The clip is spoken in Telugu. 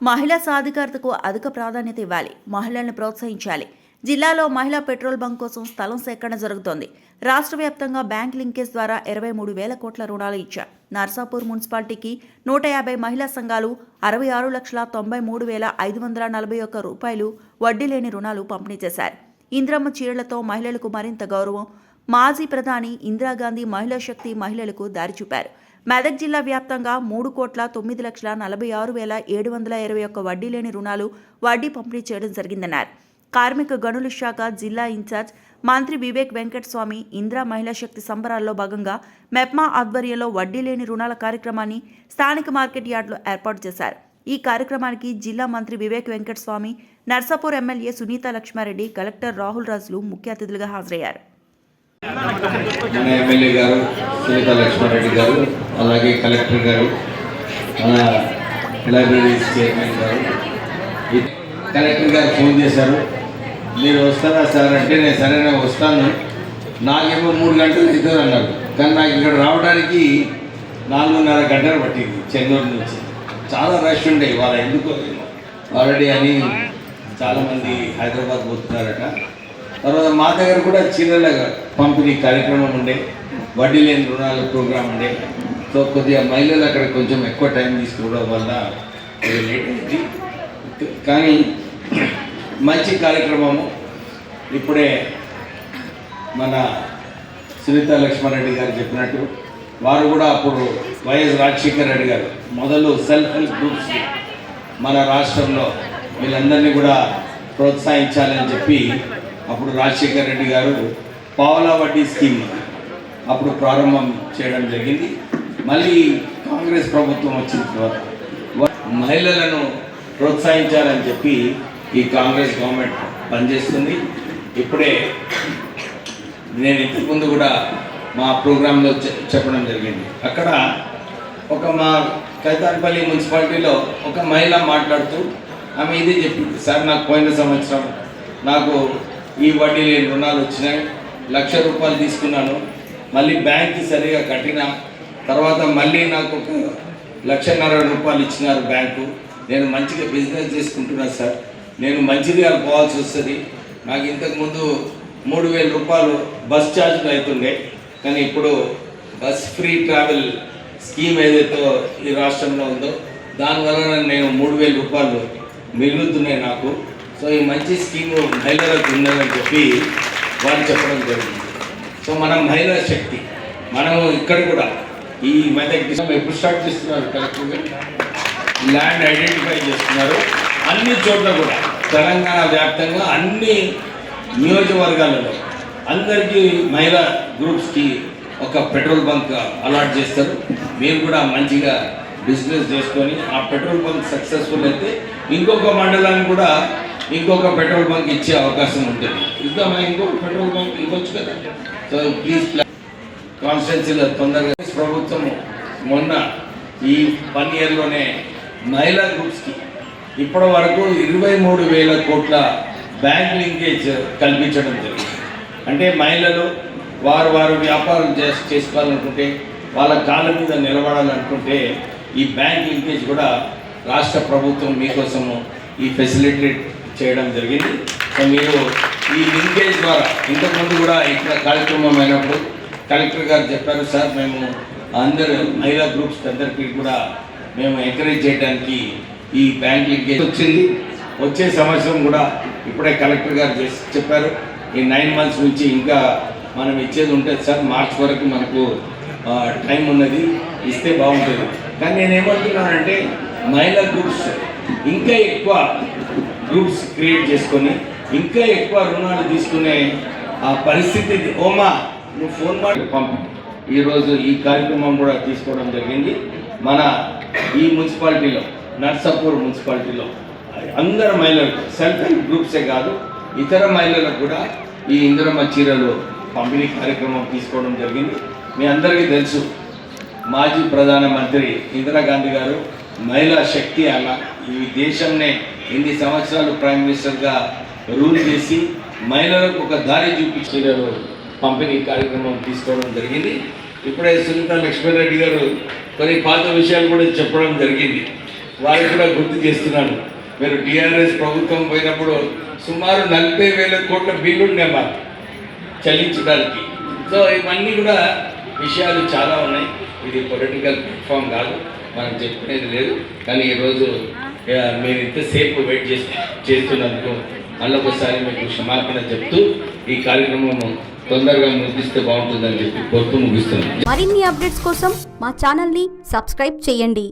మహిళా సాధికారతకు అధిక ప్రాధాన్యత ఇవ్వాలి. మహిళల్ని ప్రోత్సహించాలి. జిల్లాలో మహిళా పెట్రోల్ బంక్ కోసం స్థలం సేకరణ జరుగుతోంది. రాష్ట్ర వ్యాప్తంగా బ్యాంక్ లింకేజ్ ద్వారా 23,000 కోట్ల రుణాలు ఇచ్చారు. నర్సాపూర్ మున్సిపాలిటీకి 150 మహిళా సంఘాలు 66,93,541 రూపాయలు వడ్డీ లేని రుణాలు పంపిణీ చేశారు. ఇందిరమ్మ చీరలతో మహిళలకు మరింత గౌరవం. మాజీ ప్రధాని ఇందిరాగాంధీ మహిళా శక్తి మహిళలకు దారి చూపారు. మెదక్ జిల్లా వ్యాప్తంగా 3,09,46,721 వడ్డీ లేని రుణాలు వడ్డీ పంపిణీ చేయడం జరిగిందన్నారు. కార్మిక గనుల శాఖ జిల్లా ఇన్ఛార్జ్ మంత్రి వివేక్ వెంకటస్వామి ఇందిరా మహిళా శక్తి సంబరాల్లో భాగంగా మెప్మా ఆధ్వర్యంలో వడ్డీ లేని రుణాల కార్యక్రమాన్ని స్థానిక మార్కెట్ యార్డులో ఏర్పాటు చేశారు. ఈ కార్యక్రమానికి జిల్లా మంత్రి వివేక్ వెంకటస్వామి, నర్సాపూర్ ఎమ్మెల్యే సునీత లక్ష్మారెడ్డి, కలెక్టర్ రాహుల్ రాజులు ముఖ్య అతిథులుగా హాజరయ్యారు. మన ఎమ్మెల్యే గారు సునీత లక్ష్మారెడ్డి గారు, అలాగే కలెక్టర్ గారు, మన లైబ్రరీస్ చైర్మన్ గారు, కలెక్టర్ గారు ఫోన్ చేశారు. మీరు వస్తారా సార్ అంటే నేను సరైన వస్తాను, నాకేమో 3 గంటలు అవుతుంది అన్నారు. కానీ నాకు ఇక్కడ రావడానికి 4:30 గంటలు పట్టింది. చెన్నూరు నుంచి చాలా రష్ ఉండే వాళ్ళ ఎందుకో ఆల్రెడీ అని చాలామంది హైదరాబాద్ పోతున్నారట. తర్వాత మా దగ్గర కూడా చీరల పంపిణీ కార్యక్రమం ఉండే, వడ్డీ లేని రుణాల ప్రోగ్రాం ఉండే. సో కొద్దిగా మహిళలు అక్కడ కొంచెం ఎక్కువ టైం తీసుకోవడం వల్ల లేట్ అయింది. కానీ మంచి కార్యక్రమము. ఇప్పుడే మన సునీత లక్ష్మారెడ్డి గారు చెప్పినట్టు వారు కూడా అప్పుడు వైఎస్ రాజశేఖర రెడ్డి గారు మొదలు సెల్ఫ్ హెల్ప్ గ్రూప్స్ మన రాష్ట్రంలో వీళ్ళందరినీ కూడా ప్రోత్సహించాలని చెప్పి అప్పుడు రాజశేఖర రెడ్డి గారు పావలా వడ్డీ స్కీమ్ అప్పుడు ప్రారంభం చేయడం జరిగింది. మళ్ళీ కాంగ్రెస్ ప్రభుత్వం వచ్చిన తర్వాత మహిళలను ప్రోత్సహించాలని చెప్పి ఈ కాంగ్రెస్ గవర్నమెంట్ పనిచేస్తుంది. ఇప్పుడే నేను ఇంతకుముందు కూడా మా ప్రోగ్రాంలో చెప్పడం జరిగింది. అక్కడ మా కైతాన్పల్లి మున్సిపాలిటీలో ఒక మహిళ మాట్లాడుతూ ఆమె ఇదే చెప్పింది, సార్ నాకు పోయిన సంవత్సరం నాకు ఈ వడ్డీ లేని రుణాలు వచ్చినాయి, 1,00,000 రూపాయలు తీసుకున్నాను, మళ్ళీ బ్యాంక్కి సరిగా కట్టిన తర్వాత మళ్ళీ నాకు 1,50,000 రూపాయలు ఇచ్చినారు బ్యాంకు. నేను మంచిగా బిజినెస్ చేసుకుంటున్నాను సార్, నేను మంచిర్యాల పోవాల్సి వస్తుంది. నాకు ఇంతకుముందు 3,000 రూపాయలు బస్ ఛార్జ్లు అవుతుండే, కానీ ఇప్పుడు బస్ ఫ్రీ ట్రావెల్ స్కీమ్ ఏదైతే ఈ రాష్ట్రంలో ఉందో దానివల్ల నేను 3,000 రూపాయలు మిగులుతున్నాయి నాకు. సో ఈ మంచి స్కీము మహిళలకు ఉందని చెప్పి వాళ్ళు చెప్పడం జరిగింది. సో మనం మహిళా శక్తి, మనము ఇక్కడ కూడా ఈ మెదక్ ఎప్పుడు స్టార్ట్ చేస్తున్నారు, కలెక్టర్ ల్యాండ్ ఐడెంటిఫై చేస్తున్నారు. అన్ని చోట్ల కూడా తెలంగాణ వ్యాప్తంగా అన్ని నియోజకవర్గాలలో అందరికీ మహిళా గ్రూప్స్కి ఒక పెట్రోల్ బంక్ అలాట్ చేస్తారు. మీరు కూడా మంచిగా బిజినెస్ చేసుకొని ఆ పెట్రోల్ బంక్ సక్సెస్ఫుల్ అయితే ఇంకొక మండలాన్ని కూడా ఇంకొక పెట్రోల్ బంక్ ఇచ్చే అవకాశం ఉంటుంది. ఇద్దామా ఇంకొక పెట్రోల్ బంక్ ఇవ్వచ్చు కదా. సో ప్లీజ్ కాన్స్టిట్యున్సీలో తొందరగా ప్రభుత్వం మొన్న ఈ 1 ఇయర్లోనే మహిళా గ్రూప్స్కి ఇప్పటి వరకు 23,000 కోట్ల బ్యాంక్ లింకేజ్ కల్పించడం జరిగింది. అంటే మహిళలు వారు వ్యాపారం చేసుకోవాలనుకుంటే, వాళ్ళ కాళ్ళ మీద నిలబడాలనుకుంటే ఈ బ్యాంక్ లింకేజ్ కూడా రాష్ట్ర ప్రభుత్వం మీకోసము ఈ ఫెసిలిటీ చేయడం జరిగింది. సో మీరు ఈ లింకేజ్ ద్వారా ఇంతకుముందు కూడా ఇక్కడ కార్యక్రమం అయినప్పుడు కలెక్టర్ గారు చెప్పారు, సార్ మేము అందరు మహిళా గ్రూప్స్ అందరికీ కూడా మేము ఎంకరేజ్ చేయడానికి ఈ బ్యాంక్ లింకేజ్ వచ్చింది. వచ్చే సంవత్సరం కూడా ఇప్పుడే కలెక్టర్ గారు చెప్పారు, ఈ 9 మంత్స్ నుంచి ఇంకా మనం ఇచ్చేది ఉంటుంది సార్, మార్చ్ వరకు మనకు టైం ఉన్నది, ఇస్తే బాగుంటుంది. కానీ నేనేమంటున్నానంటే మహిళా గ్రూప్స్ ఇంకా ఎక్కువ గ్రూప్స్ క్రియేట్ చేసుకొని ఇంకా ఎక్కువ రుణాలు తీసుకునే ఆ పరిస్థితి. ఓమా నువ్వు ఫోన్ ಮಾಡಿ పంపి ఈరోజు ఈ కార్యక్రమం కూడా తీసుకోవడం జరిగింది. మన ఈ మున్సిపాలిటీలో నర్సాపూర్ మున్సిపాలిటీలో అందరు మహిళలకు సెల్ఫ్ హెల్ప్ గ్రూప్సే కాదు ఇతర మహిళలకు కూడా ఈ ఇందిరమ్మ చీరలు పంపిణీ కార్యక్రమం తీసుకోవడం జరిగింది. మీ అందరికీ తెలుసు, మాజీ ప్రధానమంత్రి ఇందిరాగాంధీ గారు మహిళా శక్తి అన్న ఈ దేశంనే ఇన్ని సంవత్సరాలు ప్రైమ్ మినిస్టర్గా రూల్ చేసి మహిళలకు ఒక దారి చూపించి చీరలు పంపిణీ కార్యక్రమం తీసుకోవడం జరిగింది. ఇప్పుడే సునీత లక్ష్మారెడ్డి గారు కొన్ని పాత విషయాలు కూడా చెప్పడం జరిగింది. వారికి కూడా గుర్తు చేస్తున్నాను. మీరు టీఆర్ఎస్ ప్రభుత్వం పోయినప్పుడు సుమారు 40,000 కోట్ల బిల్లు ఉండేమా చెల్లించడానికి. సో ఇవన్నీ కూడా విషయాలు చాలా ఉన్నాయి. ఇది పొలిటికల్ ప్లాట్ఫామ్ కాదు, మనం చెప్పుకునేది లేదు. కానీ ఈరోజు మీరు ఇంతసేపు వెయిట్ చేస్తున్నందుకు మళ్ళొకసారి మీకు క్షమాపణ చెప్తూ ఈ కార్యక్రమం తొందరగా ముగిస్తే బాగుంటుందని చెప్పి కోరుతూ ముగిస్తున్నాను. మరిన్ని అప్డేట్స్ కోసం మా ఛానల్ని సబ్స్క్రైబ్ చేయండి.